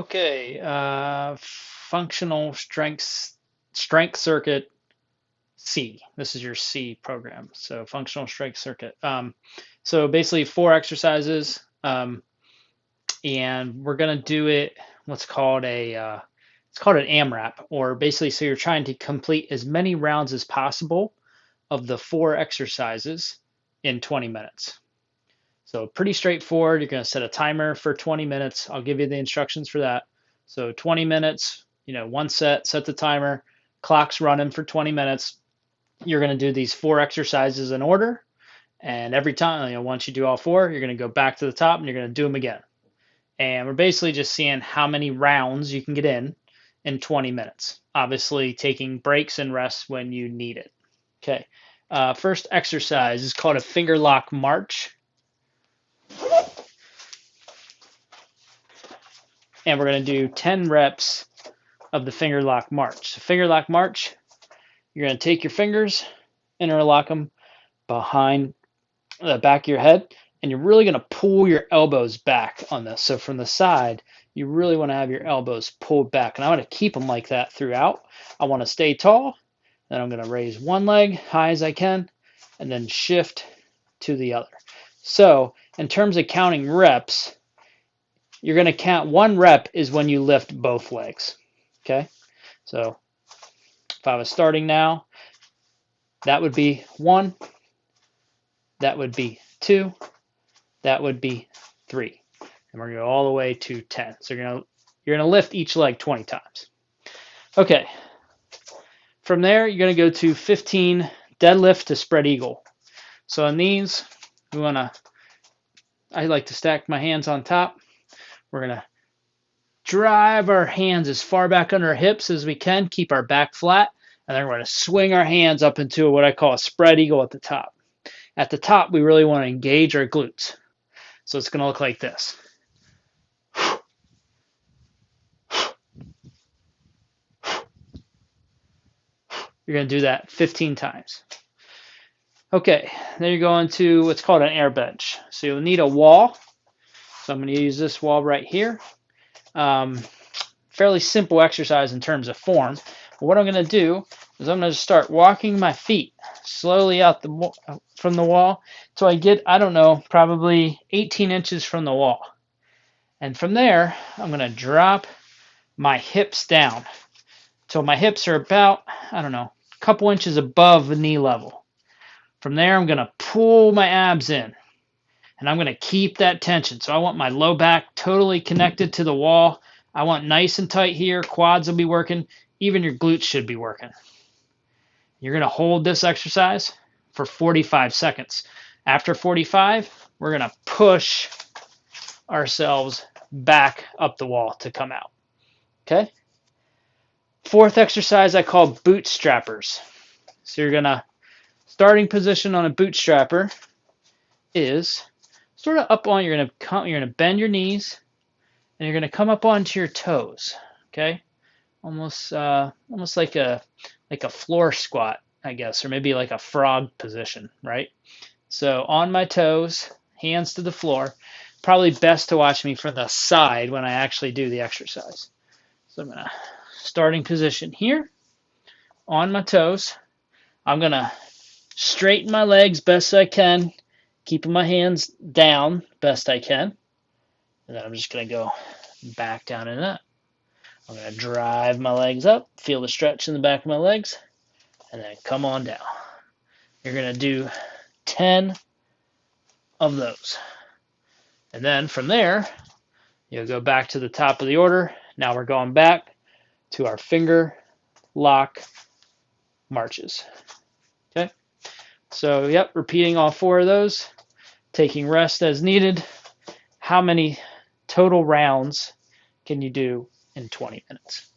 Okay, functional strength circuit C. This is your C program. So functional strength circuit. So basically 4 exercises, and we're gonna do it what's called a it's called an AMRAP, or basically so you're trying to complete as many rounds as possible of the 4 exercises in 20 minutes. So pretty straightforward. You're going to set a timer for 20 minutes. I'll give you the instructions for that. So 20 minutes, one set the timer, clock's running for 20 minutes. You're going to do these 4 exercises in order. And every time, once you do all 4, you're going to go back to the top and you're going to do them again. And we're basically just seeing how many rounds you can get in 20 minutes. Obviously, taking breaks and rests when you need it. Okay. First exercise is called a finger lock march. And we're going to do 10 reps of the finger lock march. So finger lock march, you're going to take your fingers, interlock them behind the back of your head, and you're really going to pull your elbows back on this. So from the side, you really want to have your elbows pulled back. And I want to keep them like that throughout. I want to stay tall. Then I'm going to raise one leg high as I can, and then shift to the other. So in terms of counting reps, you're going to count 1 rep is when you lift both legs. Okay, so if I was starting now, that would be 1, that would be 2, that would be 3, and we're going to go all the way to 10. So you're gonna lift each leg 20 times. Okay, from there you're going to go to 15 deadlift to spread eagle. So on these, I like to stack my hands on top. We're going to drive our hands as far back under our hips as we can, keep our back flat, and then we're going to swing our hands up into what I call a spread eagle at the top. At the top, we really want to engage our glutes. So it's going to look like this. You're going to do that 15 times. Okay, then you're going to what's called an air bench. So you'll need a wall. So I'm going to use this wall right here. Fairly simple exercise in terms of form. But what I'm going to do is I'm going to start walking my feet slowly out from the wall until I get, I don't know, probably 18 inches from the wall. And from there, I'm going to drop my hips down until my hips are about, I don't know, a couple inches above the knee level. From there, I'm going to pull my abs in. And I'm going to keep that tension. So I want my low back totally connected to the wall. I want nice and tight here. Quads will be working. Even your glutes should be working. You're going to hold this exercise for 45 seconds. After 45, we're going to push ourselves back up the wall to come out. Okay? 4th exercise I call bootstrappers. So you're going to, starting position on a bootstrapper is sort of up on, you're going to bend your knees, and you're going to come up onto your toes. Okay? Almost like a floor squat, I guess, or maybe like a frog position, right? So on my toes, hands to the floor. Probably best to watch me from the side when I actually do the exercise. So I'm going to, starting position here, on my toes. I'm going to straighten my legs best I can, keeping my hands down best I can. And then I'm just going to go back down in that. I'm going to drive my legs up, feel the stretch in the back of my legs, and then come on down. You're going to do 10 of those. And then from there, you'll go back to the top of the order. Now we're going back to our finger lock marches. Okay? So, yep, repeating all 4 of those, taking rest as needed. How many total rounds can you do in 20 minutes?